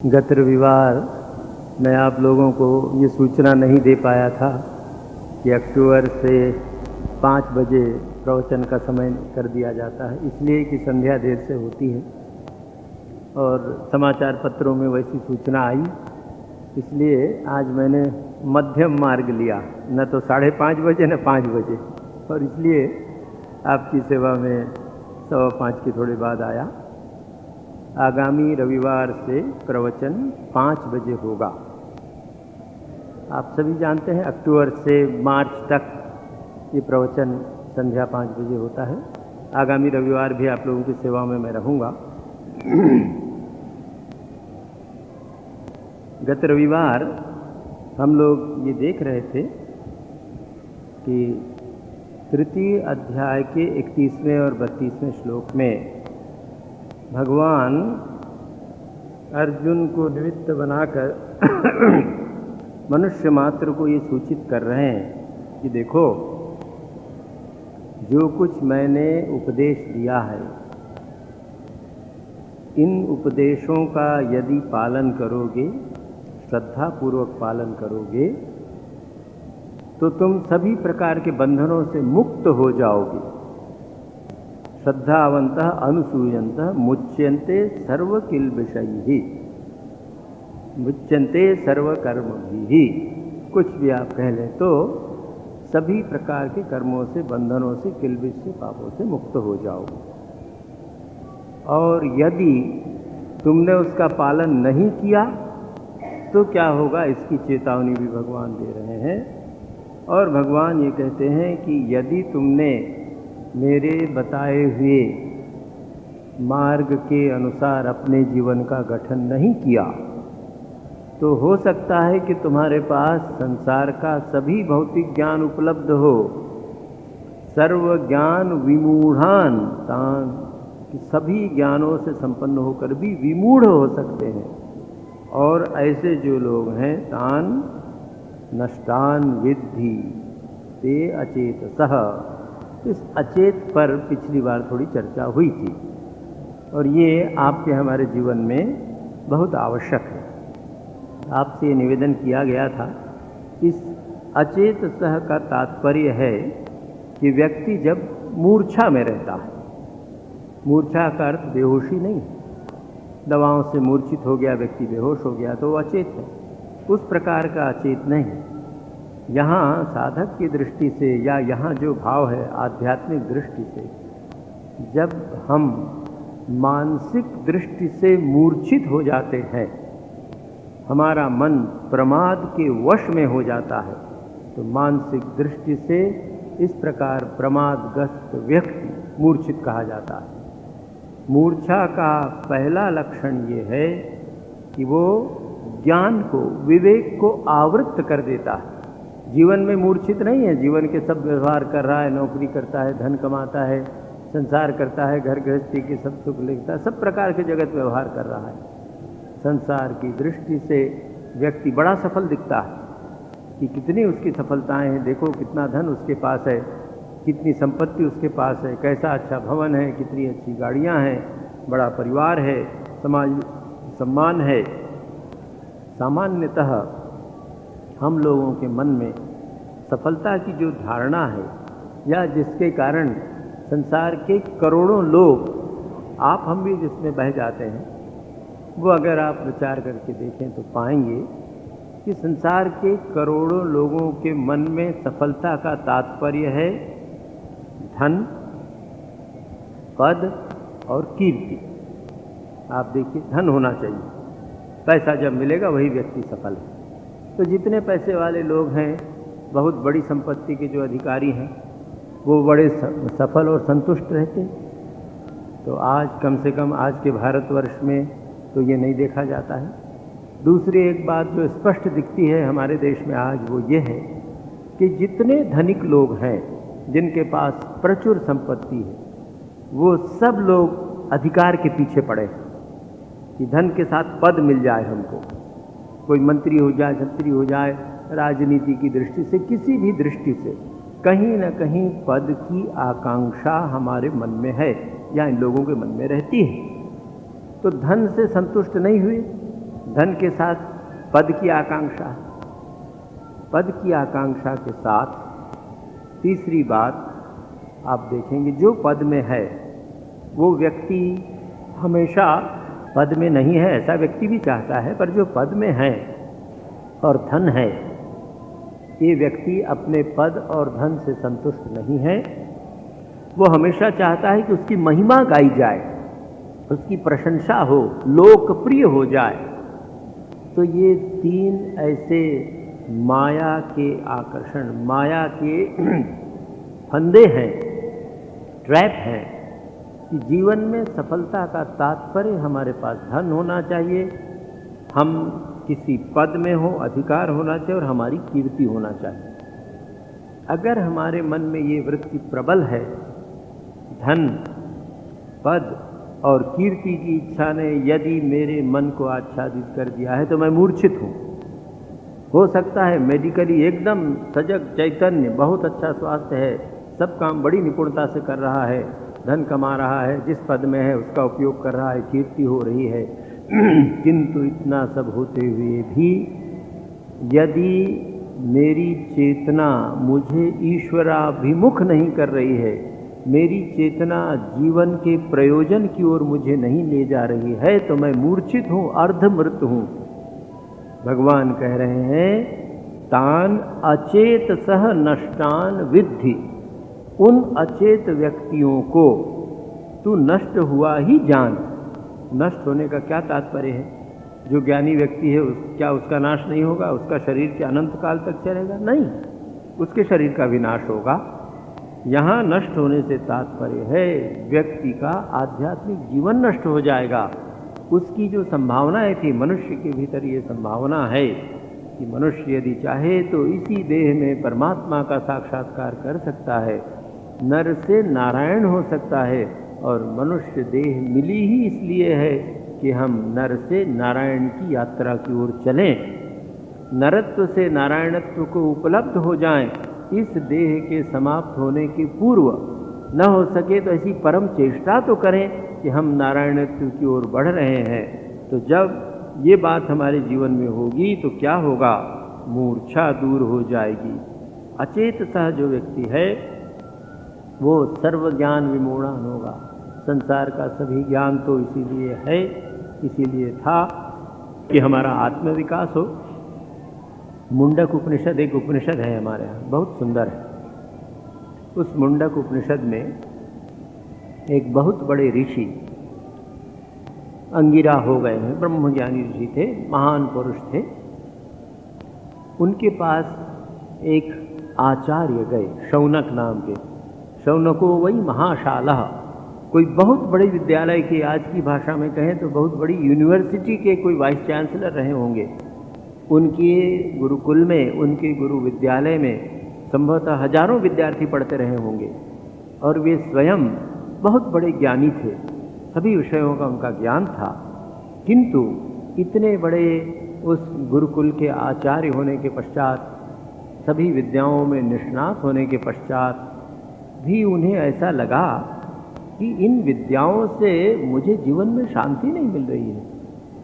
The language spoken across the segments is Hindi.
गत रविवार मैं आप लोगों को ये सूचना नहीं दे पाया था कि अक्टूबर से 5 बजे प्रवचन का समय कर दिया जाता है, इसलिए कि संध्या देर से होती है और समाचार पत्रों में वैसी सूचना आई। इसलिए आज मैंने मध्यम मार्ग लिया, न तो 5:30 बजे न 5 बजे, और इसलिए आपकी सेवा में 5:15 की थोड़े बाद आया। आगामी रविवार से प्रवचन 5 बजे होगा। आप सभी जानते हैं अक्टूबर से मार्च तक ये प्रवचन संध्या 5 बजे होता है। आगामी रविवार भी आप लोगों की सेवा में मैं रहूँगा। गत रविवार हम लोग ये देख रहे थे कि तृतीय अध्याय के 31वें और 32वें श्लोक में भगवान अर्जुन को निमित्त बनाकर मनुष्य मात्र को ये सूचित कर रहे हैं कि देखो, जो कुछ मैंने उपदेश दिया है, इन उपदेशों का यदि पालन करोगे, श्रद्धापूर्वक पालन करोगे, तो तुम सभी प्रकार के बंधनों से मुक्त हो जाओगे। श्रद्धावन्तः अनुसूयन्तः मुच्यन्ते सर्वकिल्बिषैः मुच्यन्ते सर्वकर्मभिः। कुछ भी आप कह लें तो सभी प्रकार के कर्मों से, बंधनों से, किल्बिष से, पापों से मुक्त हो जाओगे। और यदि तुमने उसका पालन नहीं किया तो क्या होगा, इसकी चेतावनी भी भगवान दे रहे हैं। और भगवान ये कहते हैं कि यदि तुमने मेरे बताए हुए मार्ग के अनुसार अपने जीवन का गठन नहीं किया तो हो सकता है कि तुम्हारे पास संसार का सभी भौतिक ज्ञान उपलब्ध हो, सर्व ज्ञान विमूढ़ान तान, कि सभी ज्ञानों से संपन्न होकर भी विमूढ़ हो सकते हैं। और ऐसे जो लोग हैं, तान नष्टान विद्धि ते अचेतसः। इस अचेत पर पिछली बार थोड़ी चर्चा हुई थी और ये आपके हमारे जीवन में बहुत आवश्यक है। आपसे निवेदन किया गया था, इस अचेत सह का तात्पर्य है कि व्यक्ति जब मूर्छा में रहता है, मूर्छा का अर्थ बेहोशी नहीं, दवाओं से मूर्छित हो गया व्यक्ति, बेहोश हो गया तो वो अचेत है, उस प्रकार का अचेत नहीं। यहाँ साधक की दृष्टि से या यहाँ जो भाव है आध्यात्मिक दृष्टि से, जब हम मानसिक दृष्टि से मूर्छित हो जाते हैं, हमारा मन प्रमाद के वश में हो जाता है, तो मानसिक दृष्टि से इस प्रकार प्रमादग्रस्त व्यक्ति मूर्छित कहा जाता है। मूर्छा का पहला लक्षण ये है कि वो ज्ञान को, विवेक को आवृत्त कर देता है। जीवन में मूर्छित नहीं है, जीवन के सब व्यवहार कर रहा है, नौकरी करता है, धन कमाता है, संसार करता है, घर गृहस्थी के सब सुख लेता है, सब प्रकार के जगत व्यवहार कर रहा है। संसार की दृष्टि से व्यक्ति बड़ा सफल दिखता है कि कितनी उसकी सफलताएं हैं, देखो कितना धन उसके पास है, कितनी संपत्ति उसके पास है, कैसा अच्छा भवन है, कितनी अच्छी गाड़ियां हैं, बड़ा परिवार है, समाज सम्मान है। सामान्यतः हम लोगों के मन में सफलता की जो धारणा है, या जिसके कारण संसार के करोड़ों लोग, आप हम भी जिसमें बह जाते हैं, वो अगर आप विचार करके देखें तो पाएंगे कि संसार के करोड़ों लोगों के मन में सफलता का तात्पर्य है धन, पद और कीर्ति। आप देखिए, धन होना चाहिए, पैसा जब मिलेगा वही व्यक्ति सफल है। तो जितने पैसे वाले लोग हैं, बहुत बड़ी संपत्ति के जो अधिकारी हैं, वो बड़े सफल और संतुष्ट रहते। तो आज कम से कम आज के भारतवर्ष में तो ये नहीं देखा जाता है। दूसरी एक बात जो स्पष्ट दिखती है हमारे देश में आज, वो ये है कि जितने धनिक लोग हैं, जिनके पास प्रचुर संपत्ति है, वो सब लोग अधिकार के पीछे पड़े हैं कि धन के साथ पद मिल जाए हमको, कोई मंत्री हो जाए, छत्री हो जाए, राजनीति की दृष्टि से, किसी भी दृष्टि से कहीं न कहीं पद की आकांक्षा हमारे मन में है या इन लोगों के मन में रहती है। तो धन से संतुष्ट नहीं हुए, धन के साथ पद की आकांक्षा, पद की आकांक्षा के साथ तीसरी बात आप देखेंगे, जो पद में है वो व्यक्ति हमेशा पद में नहीं है ऐसा व्यक्ति भी चाहता है, पर जो पद में है और धन है, ये व्यक्ति अपने पद और धन से संतुष्ट नहीं है। वो हमेशा चाहता है कि उसकी महिमा गाई जाए, उसकी प्रशंसा हो, लोकप्रिय हो जाए। तो ये तीन ऐसे माया के आकर्षण, माया के फंदे हैं, ट्रैप हैं, कि जीवन में सफलता का तात्पर्य हमारे पास धन होना चाहिए, हम किसी पद में हो, अधिकार होना चाहिए और हमारी कीर्ति होना चाहिए। अगर हमारे मन में ये वृत्ति प्रबल है, धन, पद और कीर्ति की इच्छा ने यदि मेरे मन को आच्छादित कर दिया है तो मैं मूर्छित हूँ। हो सकता है मेडिकली एकदम सजग, चैतन्य, बहुत अच्छा स्वास्थ्य है, सब काम बड़ी निपुणता से कर रहा है, धन कमा रहा है, जिस पद में है उसका उपयोग कर रहा है, कीर्ति हो रही है, किंतु इतना सब होते हुए भी यदि मेरी चेतना मुझे ईश्वराभिमुख नहीं कर रही है, मेरी चेतना जीवन के प्रयोजन की ओर मुझे नहीं ले जा रही है, तो मैं मूर्छित हूँ, अर्धमृत हूँ। भगवान कह रहे हैं, तान अचेत सह नष्टान विद्धि, उन अचेत व्यक्तियों को तू नष्ट हुआ ही जान। नष्ट होने का क्या तात्पर्य है? जो ज्ञानी व्यक्ति है क्या उसका नाश नहीं होगा? उसका शरीर के अनंत काल तक चलेगा? नहीं, उसके शरीर का विनाश होगा। यहाँ नष्ट होने से तात्पर्य है व्यक्ति का आध्यात्मिक जीवन नष्ट हो जाएगा। उसकी जो संभावनाएं थी, मनुष्य के भीतर ये संभावना है कि मनुष्य यदि चाहे तो इसी देह में परमात्मा का साक्षात्कार कर सकता है, नर से नारायण हो सकता है। और मनुष्य देह मिली ही इसलिए है कि हम नर से नारायण की यात्रा की ओर चलें, नरत्व से नारायणत्व को उपलब्ध हो जाएं। इस देह के समाप्त होने के पूर्व न हो सके तो ऐसी परम चेष्टा तो करें कि हम नारायणत्व की ओर बढ़ रहे हैं। तो जब ये बात हमारे जीवन में होगी तो क्या होगा? मूर्छा दूर हो जाएगी। अचेत सह जो व्यक्ति है वो सर्व ज्ञान विमूढ़ान होगा। संसार का सभी ज्ञान तो इसीलिए है, इसीलिए था कि हमारा आत्मविकास हो। मुंडक उपनिषद एक उपनिषद है हमारे यहाँ, बहुत सुंदर है। उस मुंडक उपनिषद में एक बहुत बड़े ऋषि अंगिरा हो गए हैं, ब्रह्मज्ञानी ऋषि थे, महान पुरुष थे। उनके पास एक आचार्य गए, शौनक नाम के। शौनको वही महाशाला, कोई बहुत बड़े विद्यालय के, आज की भाषा में कहें तो बहुत बड़ी यूनिवर्सिटी के कोई वाइस चांसलर रहे होंगे। उनके गुरुकुल में, उनके गुरु विद्यालय में संभवतः हजारों विद्यार्थी पढ़ते रहे होंगे और वे स्वयं बहुत बड़े ज्ञानी थे, सभी विषयों का उनका ज्ञान था। किंतु इतने बड़े उस गुरुकुल के आचार्य होने के पश्चात, सभी विद्याओं में निष्णात होने के पश्चात भी उन्हें ऐसा लगा कि इन विद्याओं से मुझे जीवन में शांति नहीं मिल रही है,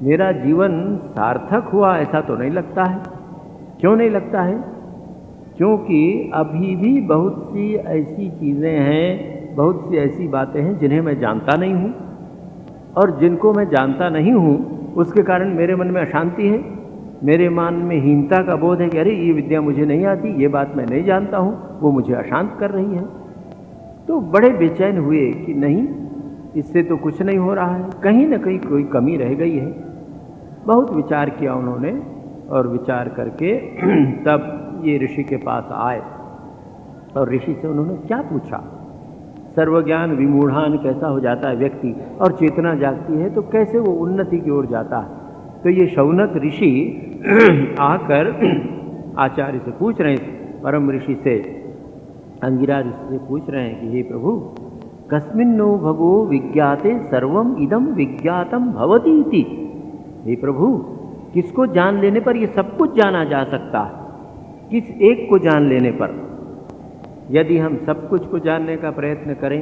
मेरा जीवन सार्थक हुआ ऐसा तो नहीं लगता है। क्यों नहीं लगता है? क्योंकि अभी भी बहुत सी ऐसी चीज़ें हैं, बहुत सी ऐसी बातें हैं जिन्हें मैं जानता नहीं हूँ, और जिनको मैं जानता नहीं हूँ उसके कारण मेरे मन में अशांति है, मेरे मन में हीनता का बोध है कि अरे ये विद्या मुझे नहीं आती, ये बात मैं नहीं जानता हूँ, वो मुझे अशांत कर रही है। तो बड़े बेचैन हुए कि नहीं, इससे तो कुछ नहीं हो रहा है, कहीं ना कहीं कोई कमी रह गई है। बहुत विचार किया उन्होंने और विचार करके तब ये ऋषि के पास आए और ऋषि से उन्होंने क्या पूछा? सर्वज्ञान विमूढ़ान कैसा हो जाता है व्यक्ति, और चेतना जागती है तो कैसे वो उन्नति की ओर जाता है। तो ये शौनक ऋषि आकर आचार्य से पूछ रहे हैं, परम ऋषि से, अंगिरा ऋषि से पूछ रहे हैं कि हे प्रभु, कस्मिन्नो भगो विज्ञाते सर्वम इदम विज्ञातम भवति इति। हे प्रभु, किसको जान लेने पर ये सब कुछ जाना जा सकता है? किस एक को जान लेने पर? यदि हम सब कुछ को जानने का प्रयत्न करें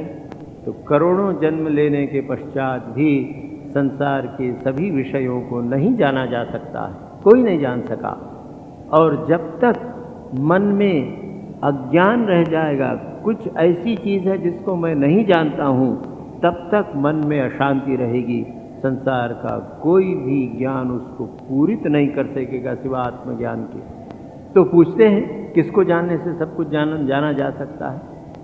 तो करोड़ों जन्म लेने के पश्चात भी संसार के सभी विषयों को नहीं जाना जा सकता है, कोई नहीं जान सका। और जब तक मन में अज्ञान रह जाएगा, कुछ ऐसी चीज़ है जिसको मैं नहीं जानता हूँ, तब तक मन में अशांति रहेगी। संसार का कोई भी ज्ञान उसको पूरित नहीं कर सकेगा सिवा आत्मज्ञान के। तो पूछते हैं किसको जानने से सब कुछ जाना जा सकता है?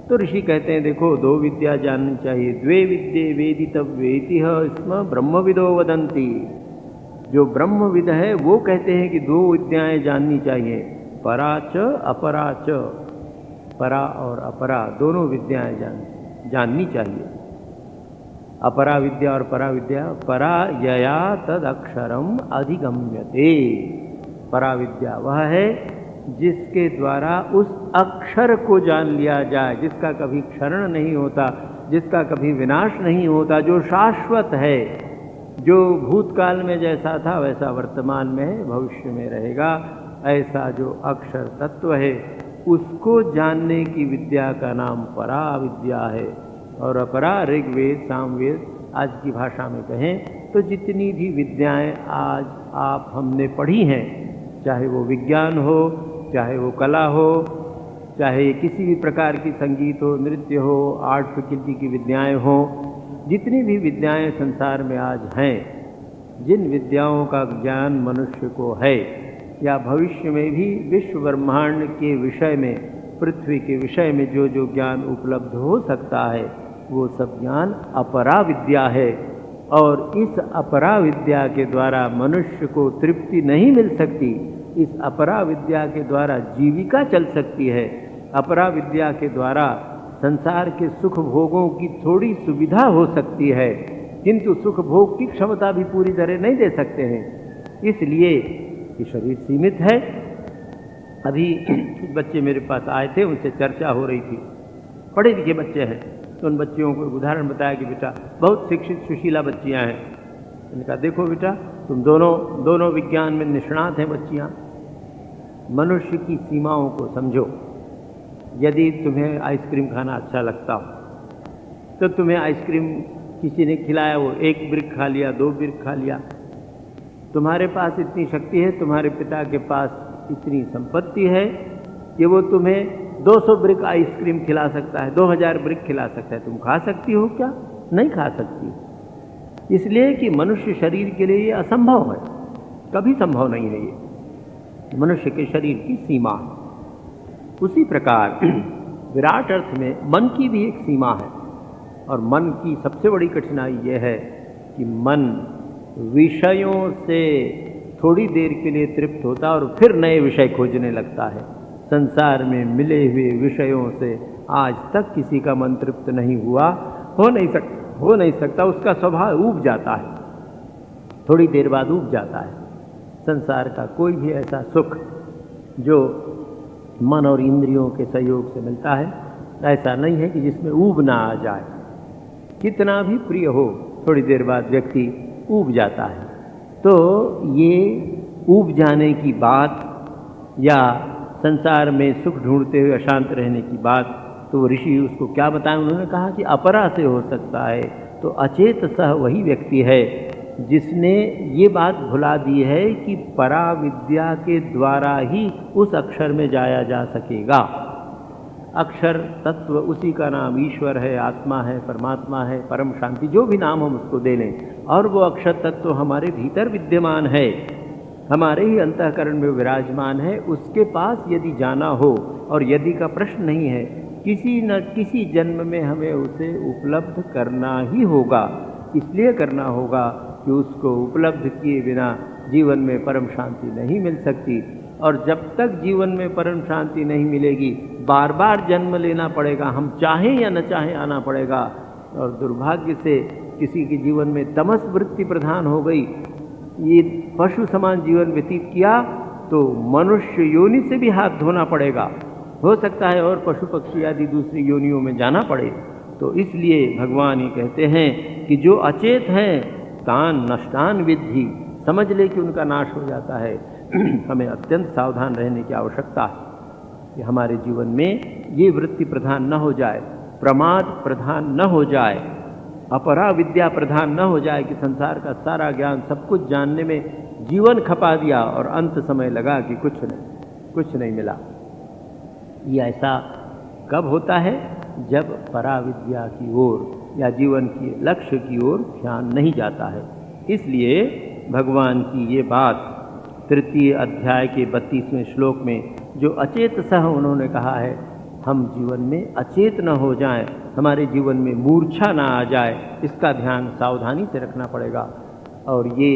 तो ऋषि कहते हैं देखो, दो विद्या जाननी चाहिए। द्वे विद्ये वेदितव्येति स्म ब्रह्मविदो वदन्ति। जो ब्रह्मविद है वो कहते हैं कि दो विद्याएं जाननी चाहिए, पराच अपराच। परा और अपरा दोनों विद्याएं जाननी चाहिए। अपरा विद्या और परा विद्या। परा यया तद अक्षरम अधिगम्यते। परा विद्या वह है जिसके द्वारा उस अक्षर को जान लिया जाए, जिसका कभी क्षरण नहीं होता, जिसका कभी विनाश नहीं होता, जो शाश्वत है, जो भूतकाल में जैसा था वैसा वर्तमान में है, भविष्य में रहेगा, ऐसा जो अक्षर तत्व है, उसको जानने की विद्या का नाम परा विद्या है। और अपरा ऋग्वेद सामवेद आज की भाषा में कहें तो जितनी भी विद्याएं आज आप हमने पढ़ी हैं, चाहे वो विज्ञान हो, चाहे वो कला हो, चाहे किसी भी प्रकार की संगीत हो, नृत्य हो, आर्ट फैकल्टी की विद्याएं हो, जितनी भी विद्याएं संसार में आज हैं, जिन विद्याओं का ज्ञान मनुष्य को है या भविष्य में भी विश्व ब्रह्मांड के विषय में, पृथ्वी के विषय में जो जो ज्ञान उपलब्ध हो सकता है, वो सब ज्ञान अपरा विद्या है। और इस अपरा विद्या के द्वारा मनुष्य को तृप्ति नहीं मिल सकती। इस अपरा विद्या के द्वारा जीविका चल सकती है। अपरा विद्या के द्वारा संसार के सुख भोगों की थोड़ी सुविधा हो सकती है, किंतु सुख भोग की क्षमता भी पूरी तरह नहीं दे सकते हैं। इसलिए ये शरीर सीमित है। अभी कुछ बच्चे मेरे पास आए थे, उनसे चर्चा हो रही थी, पढ़े लिखे बच्चे हैं। तो उन बच्चियों को एक उदाहरण बताया कि बेटा बहुत शिक्षित सुशीला बच्चियां हैं। मैंने कहा देखो बेटा, तुम दोनों विज्ञान में निष्णात हैं बच्चियां, मनुष्य की सीमाओं को समझो। यदि तुम्हें आइसक्रीम खाना अच्छा लगता हो तो तुम्हें आइसक्रीम किसी ने खिलाया, वो 1 ब्रिक खा लिया, 2 ब्रिक खा लिया। तुम्हारे पास इतनी शक्ति है, तुम्हारे पिता के पास इतनी संपत्ति है कि वो तुम्हें 200 ब्रिक आइसक्रीम खिला सकता है, 2000 ब्रिक खिला सकता है। तुम खा सकती हो क्या? नहीं खा सकती। इसलिए कि मनुष्य शरीर के लिए ये असंभव है, कभी संभव नहीं है। ये मनुष्य के शरीर की सीमा है। उसी प्रकार विराट अर्थ में मन की भी एक सीमा है। और मन की सबसे बड़ी कठिनाई यह है कि मन विषयों से थोड़ी देर के लिए तृप्त होता और फिर नए विषय खोजने लगता है। संसार में मिले हुए विषयों से आज तक किसी का मन तृप्त नहीं हुआ, हो नहीं सकता। उसका स्वभाव ऊब जाता है, थोड़ी देर बाद ऊब जाता है। संसार का कोई भी ऐसा सुख जो मन और इंद्रियों के सहयोग से मिलता है, ऐसा नहीं है कि जिसमें ऊब ना आ जाए। कितना भी प्रिय हो, थोड़ी देर बाद व्यक्ति ऊब जाता है। तो ये ऊब जाने की बात या संसार में सुख ढूंढते हुए अशांत रहने की बात, तो ऋषि उसको क्या बताएं? उन्होंने कहा कि अपरा से हो सकता है। तो अचेत सह वही व्यक्ति है जिसने ये बात भुला दी है कि परा विद्या के द्वारा ही उस अक्षर में जाया जा सकेगा। अक्षर तत्व, उसी का नाम ईश्वर है, आत्मा है, परमात्मा है, परम शांति, जो भी नाम हम उसको दे लें। और वो अक्षर तत्व हमारे भीतर विद्यमान है, हमारे ही अंतःकरण में विराजमान है। उसके पास यदि जाना हो, और यदि का प्रश्न नहीं है, किसी न किसी जन्म में हमें उसे उपलब्ध करना ही होगा। इसलिए करना होगा कि उसको उपलब्ध किए बिना जीवन में परम शांति नहीं मिल सकती। और जब तक जीवन में परम शांति नहीं मिलेगी, बार बार जन्म लेना पड़ेगा, हम चाहें या न चाहें आना पड़ेगा। और दुर्भाग्य से किसी के जीवन में तमस वृत्ति प्रधान हो गई, ये पशु समान जीवन व्यतीत किया, तो मनुष्य योनि से भी हाथ धोना पड़ेगा, हो सकता है और पशु पक्षी आदि दूसरी योनियों में जाना पड़े। तो इसलिए भगवान ये कहते हैं कि जो अचेत हैं तान नष्टान विद्धि, समझ ले कि उनका नाश हो जाता है। हमें अत्यंत सावधान रहने की आवश्यकता है कि हमारे जीवन में ये वृत्ति प्रधान न हो जाए, प्रमाद प्रधान न हो जाए। अपरा विद्या प्रधान न हो जाए कि संसार का सारा ज्ञान सब कुछ जानने में जीवन खपा दिया और अंत समय लगा कि कुछ नहीं मिला। ये ऐसा कब होता है? जब पराविद्या की ओर या जीवन के लक्ष्य की ओर ध्यान नहीं जाता है। इसलिए भगवान की ये बात तृतीय अध्याय के 32वें श्लोक में जो अचेत सह उन्होंने कहा है, हम जीवन में अचेत न हो जाएं, हमारे जीवन में मूर्छा ना आ जाए, इसका ध्यान सावधानी से रखना पड़ेगा। और ये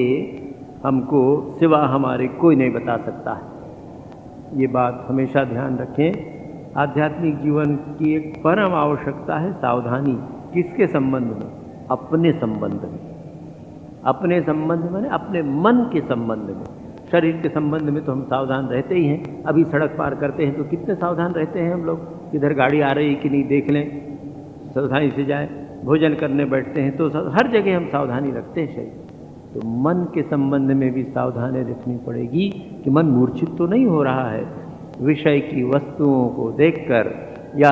हमको सिवा हमारे कोई नहीं बता सकता है। ये बात हमेशा ध्यान रखें। आध्यात्मिक जीवन की एक परम आवश्यकता है सावधानी। किसके संबंध में? अपने संबंध में। अपने संबंध में, अपने मन के संबंध में। शरीर के संबंध में तो हम सावधान रहते ही हैं। अभी सड़क पार करते हैं तो कितने सावधान रहते हैं हम लोग, किधर गाड़ी आ रही है कि नहीं देख लें, सावधानी से जाए। भोजन करने बैठते हैं तो हर जगह हम सावधानी रखते हैं शरीर। तो मन के संबंध में भी सावधानी रखनी पड़ेगी कि मन मूर्छित तो नहीं हो रहा है, विषय की वस्तुओं को देखकर या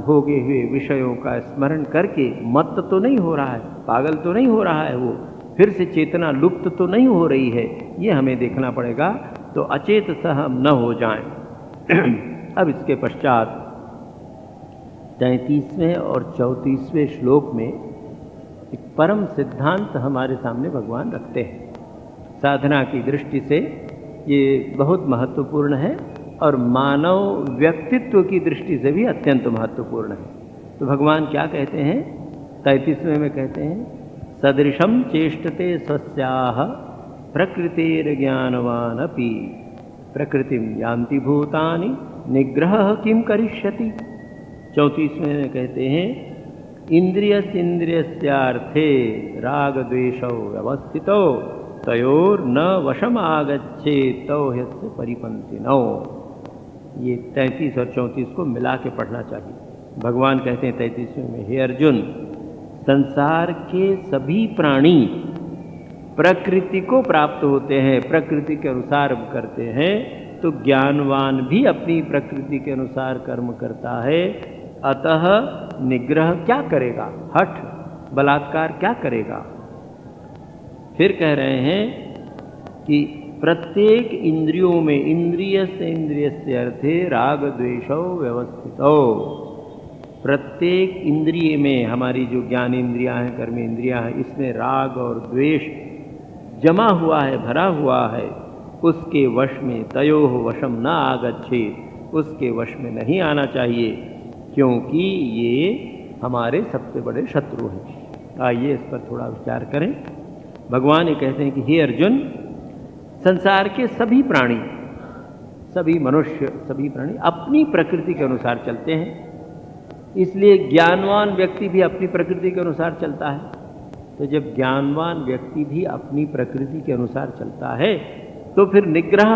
भोगे हुए विषयों का स्मरण करके मत तो नहीं हो रहा है, पागल तो नहीं हो रहा है, वो फिर से चेतना लुप्त तो नहीं हो रही है। ये हमें देखना पड़ेगा, तो अचेत सह हम न हो जाएं। अब इसके पश्चात 33वें और 34वें श्लोक में एक परम सिद्धांत हमारे सामने भगवान रखते हैं। साधना की दृष्टि से ये बहुत महत्वपूर्ण है और मानव व्यक्तित्व की दृष्टि से भी अत्यंत महत्वपूर्ण है। तो भगवान क्या कहते हैं? 33वें में कहते हैं, सदृशम चेष्टते स्वस्याः प्रकृतिर्ज्ञानवान् अपि प्रकृतिं यान्ति भूतानि निग्रहः किं करिष्यति। 34वें में कहते हैं, इंद्रियस्यार्थे राग द्वेषौ व्यवस्थितौ तयोर्न वशम आगच्छेत् तौ ह्यस्य परिपन्थिनौ। ये 33 और 34 को मिला के पढ़ना चाहिए। भगवान कहते हैं 33वें में, हे अर्जुन, संसार के सभी प्राणी प्रकृति को प्राप्त होते हैं, प्रकृति के अनुसार करते हैं। तो ज्ञानवान भी अपनी प्रकृति के अनुसार कर्म करता है। अतः निग्रह क्या करेगा? हठ बलात्कार क्या करेगा? फिर कह रहे हैं कि प्रत्येक इंद्रियों में, इंद्रिय से इंद्रिय से अर्थे राग द्वेषौ व्यवस्थितौ। प्रत्येक इंद्रिय में, हमारी जो ज्ञान इंद्रियां हैं, कर्म इंद्रियां हैं, इसमें राग और द्वेष जमा हुआ है, भरा हुआ है। उसके वश में तयोः वशम न आगच्छेत्, उसके वश में नहीं आना चाहिए, क्योंकि ये हमारे सबसे बड़े शत्रु हैं। आइए इस पर थोड़ा विचार करें। भगवान ये कहते हैं कि हे अर्जुन, संसार के सभी प्राणी, सभी मनुष्य, सभी प्राणी अपनी प्रकृति के अनुसार चलते हैं। इसलिए ज्ञानवान व्यक्ति भी अपनी प्रकृति के अनुसार चलता है। तो जब ज्ञानवान व्यक्ति भी अपनी प्रकृति के अनुसार चलता है, तो फिर निग्रह,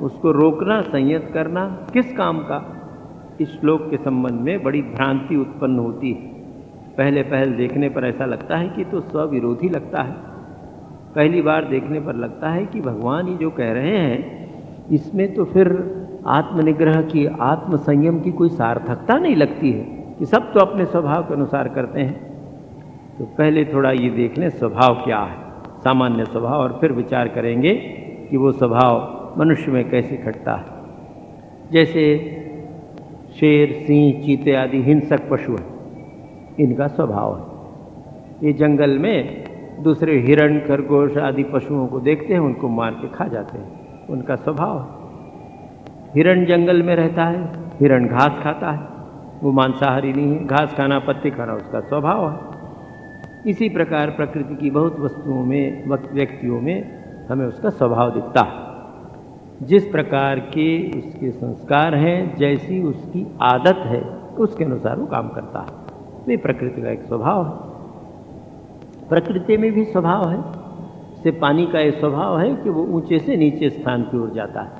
उसको रोकना, संयत करना किस काम का? इस श्लोक के संबंध में बड़ी भ्रांति उत्पन्न होती है। पहले देखने पर ऐसा लगता है कि तो स्वविरोधी लगता है। पहली बार देखने पर लगता है कि भगवान ये जो कह रहे हैं, इसमें तो फिर आत्मनिग्रह की, आत्मसंयम की कोई सार्थकता नहीं लगती है, कि सब तो अपने स्वभाव के अनुसार करते हैं। तो पहले थोड़ा ये देख लें स्वभाव क्या है, सामान्य स्वभाव, और फिर विचार करेंगे कि वो स्वभाव मनुष्य में कैसे घटता है। जैसे शेर, सिंह, चीते आदि हिंसक पशु हैं, इनका स्वभाव है। ये जंगल में दूसरे हिरण, खरगोश आदि पशुओं को देखते हैं, उनको मार के खा जाते हैं, उनका स्वभाव है। हिरण जंगल में रहता है, हिरण घास खाता है, वो मांसाहारी नहीं है, घास खाना, पत्ती खाना उसका स्वभाव है। इसी प्रकार प्रकृति की बहुत वस्तुओं में, व्यक्तियों में हमें उसका स्वभाव दिखता है। जिस प्रकार के उसके संस्कार हैं, जैसी उसकी आदत है, उसके अनुसार वो काम करता है। ये प्रकृति का एक स्वभाव है। प्रकृति में भी स्वभाव है। जैसे पानी का एक स्वभाव है कि वो ऊंचे से नीचे स्थान की ओर जाता है।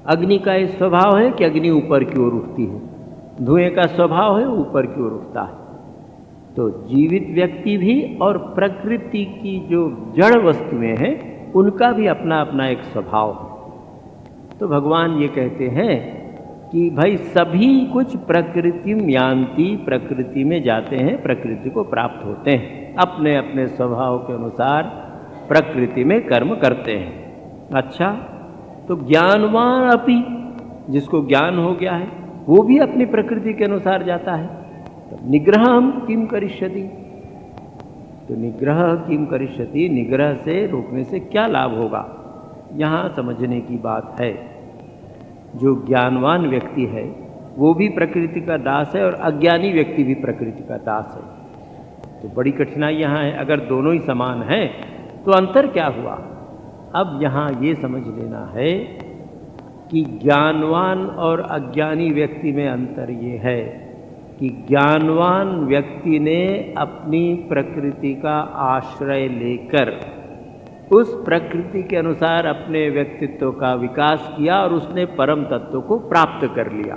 अग्नि का एक स्वभाव है कि अग्नि ऊपर की ओर उठती है। धुएं का स्वभाव है ऊपर की ओर उठता है। तो जीवित व्यक्ति भी और प्रकृति की जो जड़ वस्तुएं हैं, उनका भी अपना अपना एक स्वभाव है। तो भगवान ये कहते हैं कि भाई सभी कुछ प्रकृतिम यान्ति, प्रकृति में जाते हैं, प्रकृति को प्राप्त होते हैं। अपने अपने स्वभाव के अनुसार प्रकृति में कर्म करते हैं। अच्छा, तो ज्ञानवान अपि, जिसको ज्ञान हो गया है, वो भी अपनी प्रकृति के अनुसार जाता है। तो निग्रहम किम करिष्यति, तो निग्रह किम करिष्यति, निग्रह से रोकने से क्या लाभ होगा, यहाँ समझने की बात है। जो ज्ञानवान व्यक्ति है वो भी प्रकृति का दास है और अज्ञानी व्यक्ति भी प्रकृति का दास है। तो बड़ी कठिनाई यहाँ है। अगर दोनों ही समान हैं तो अंतर क्या हुआ। अब यहाँ ये समझ लेना है कि ज्ञानवान और अज्ञानी व्यक्ति में अंतर ये है कि ज्ञानवान व्यक्ति ने अपनी प्रकृति का आश्रय लेकर उस प्रकृति के अनुसार अपने व्यक्तित्व का विकास किया और उसने परम तत्व को प्राप्त कर लिया।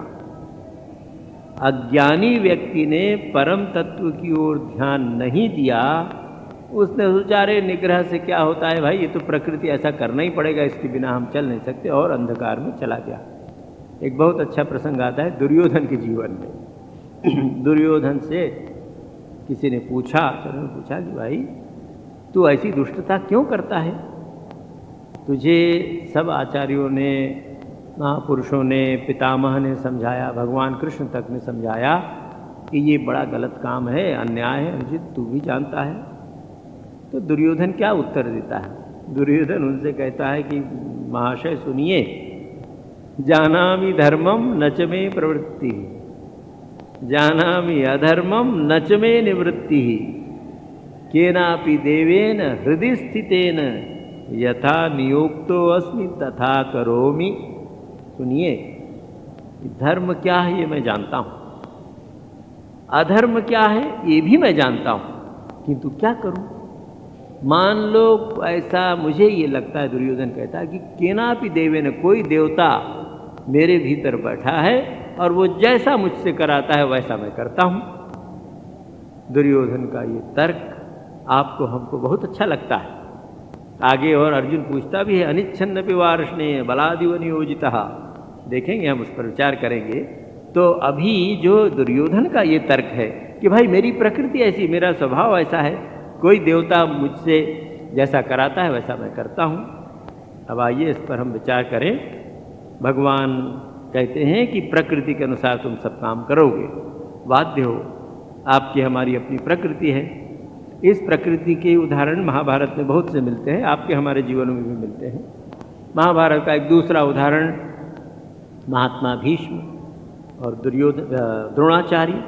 अज्ञानी व्यक्ति ने परम तत्व की ओर ध्यान नहीं दिया, उसने सोचा अरे निग्रह से क्या होता है भाई, ये तो प्रकृति ऐसा करना ही पड़ेगा, इसके बिना हम चल नहीं सकते, और अंधकार में चला गया। एक बहुत अच्छा प्रसंग आता है दुर्योधन के जीवन में। दुर्योधन से किसी ने पूछा कि भाई तू ऐसी दुष्टता क्यों करता है, तुझे सब आचार्यों ने, महापुरुषों ने, पितामह ने समझाया, भगवान कृष्ण तक ने समझाया कि ये बड़ा गलत काम है, अन्याय है, अनुचित, तू भी जानता है। तो दुर्योधन क्या उत्तर देता है। दुर्योधन उनसे कहता है कि महाशय सुनिए, जानामि धर्मम न च मे प्रवृत्ति, जानामि अधर्मम न च मे निवृत्ति, केनापि देवेन हृदय स्थितेन यथा नियोक्तो अस्मि तथा करोमि। सुनिए, धर्म क्या है ये मैं जानता हूँ, अधर्म क्या है ये भी मैं जानता हूँ, किंतु क्या करूँ। मान लो ऐसा मुझे ये लगता है, दुर्योधन कहता है कि केनापि देवेन, कोई देवता मेरे भीतर बैठा है और वो जैसा मुझसे कराता है वैसा मैं करता हूँ। दुर्योधन का ये तर्क आपको हमको बहुत अच्छा लगता है। आगे और अर्जुन पूछता भी है, अनिच्छन्न पिवार्ष्णे बलादिव नियोजितः, देखेंगे हम, उस पर विचार करेंगे। तो अभी जो दुर्योधन का ये तर्क है कि भाई मेरी प्रकृति ऐसी, मेरा स्वभाव ऐसा है, कोई देवता मुझसे जैसा कराता है वैसा मैं करता हूँ। अब आइए इस पर हम विचार करें। भगवान कहते हैं कि प्रकृति के अनुसार तुम सब काम करोगे, बाध्य हो, आपकी हमारी अपनी प्रकृति है। इस प्रकृति के उदाहरण महाभारत में बहुत से मिलते हैं, आपके हमारे जीवन में भी मिलते हैं। महाभारत का एक दूसरा उदाहरण महात्मा भीष्म और द्रोणाचार्य।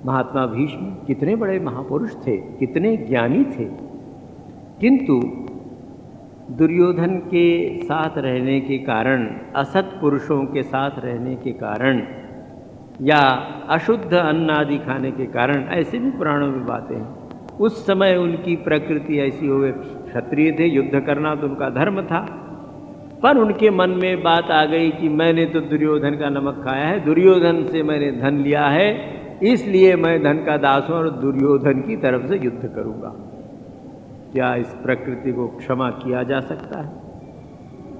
महात्मा भीष्म कितने बड़े महापुरुष थे, कितने ज्ञानी थे, किंतु दुर्योधन के साथ रहने के कारण, असत पुरुषों के साथ रहने के कारण, या अशुद्ध अन्न आदि खाने के कारण, ऐसे भी पुराणों में बातें हैं। उस समय उनकी प्रकृति ऐसी हो गई, क्षत्रिय थे, युद्ध करना तो उनका धर्म था, पर उनके मन में बात आ गई कि मैंने तो दुर्योधन का नमक खाया है, दुर्योधन से मैंने धन लिया है, इसलिए मैं धन का दास हूँ और दुर्योधन की तरफ से युद्ध करूँगा। क्या इस प्रकृति को क्षमा किया जा सकता है?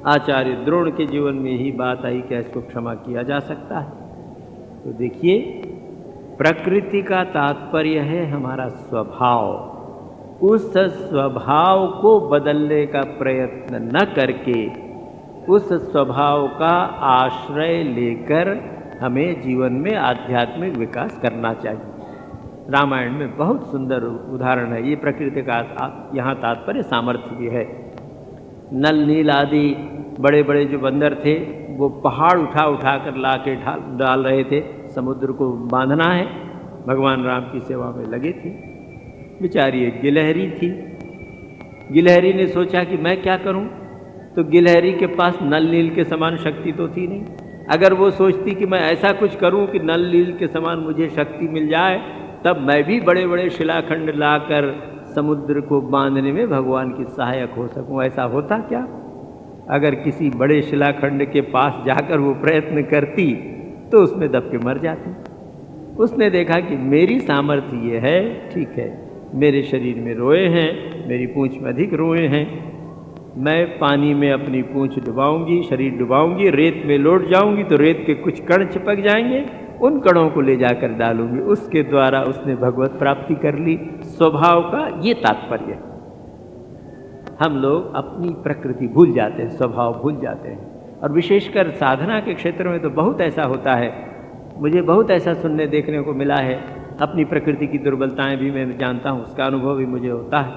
आचार्य द्रोण के जीवन में यही बात आई, क्या इसको क्षमा किया जा सकता है? तो देखिए, प्रकृति का तात्पर्य है हमारा स्वभाव। उस स्वभाव को बदलने का प्रयत्न न करके, उस स्वभाव का आश्रय लेकर हमें जीवन में आध्यात्मिक विकास करना चाहिए। रामायण में बहुत सुंदर उदाहरण है ये प्रकृति का। यहाँ तात्पर्य सामर्थ्य भी है। नल नील आदि बड़े बड़े जो बंदर थे वो पहाड़ उठा उठा कर ला के डाल रहे थे, समुद्र को बांधना है, भगवान राम की सेवा में लगे थे। बेचारी एक गिलहरी थी, गिलहरी ने सोचा कि मैं क्या करूं, तो गिलहरी के पास नल नील के समान शक्ति तो थी नहीं। अगर वो सोचती कि मैं ऐसा कुछ करूं कि नल नील के समान मुझे शक्ति मिल जाए, तब मैं भी बड़े बड़े शिलाखंड लाकर समुद्र को बांधने में भगवान की सहायक हो सकूं। ऐसा होता क्या? अगर किसी बड़े शिलाखंड के पास जाकर वो प्रयत्न करती तो उसमें दब के मर जाती। उसने देखा कि मेरी सामर्थ्य ये है, ठीक है, मेरे शरीर में रोए हैं, मेरी पूंछ में अधिक रोए हैं, मैं पानी में अपनी पूंछ डुबाऊंगी, शरीर डुबाऊंगी, रेत में लौट जाऊंगी तो रेत के कुछ कण चिपक जाएंगे उन कणों को ले जाकर डालूंगी, उसके द्वारा उसने भगवत प्राप्ति कर ली। स्वभाव का ये तात्पर्य। हम लोग अपनी प्रकृति भूल जाते हैं, स्वभाव भूल जाते हैं, और विशेषकर साधना के क्षेत्र में तो बहुत ऐसा होता है। मुझे बहुत ऐसा सुनने देखने को मिला है। अपनी प्रकृति की दुर्बलताएं भी मैं जानता हूँ, उसका अनुभव भी मुझे होता है।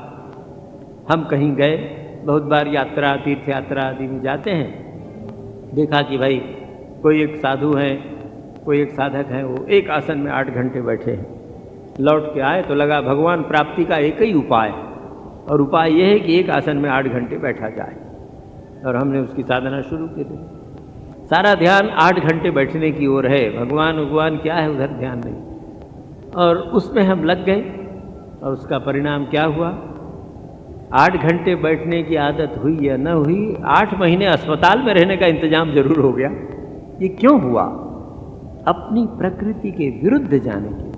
हम कहीं गए, बहुत बार यात्रा, तीर्थ यात्रा आदि में जाते हैं, देखा कि भाई कोई एक साधु हैं, कोई एक साधक हैं, वो एक आसन में 8 घंटे बैठे हैं। लौट के आए तो लगा भगवान प्राप्ति का एक ही उपाय, और उपाय यह है कि एक आसन में 8 घंटे बैठा जाए। और हमने उसकी साधना शुरू की थी। सारा ध्यान 8 घंटे बैठने की ओर है, भगवान क्या है उधर ध्यान नहीं। और उसमें हम लग गए, और उसका परिणाम क्या हुआ? 8 घंटे बैठने की आदत हुई या न हुई, 8 महीने अस्पताल में रहने का इंतजाम जरूर हो गया। ये क्यों हुआ? अपनी प्रकृति के विरुद्ध जाने के लिए।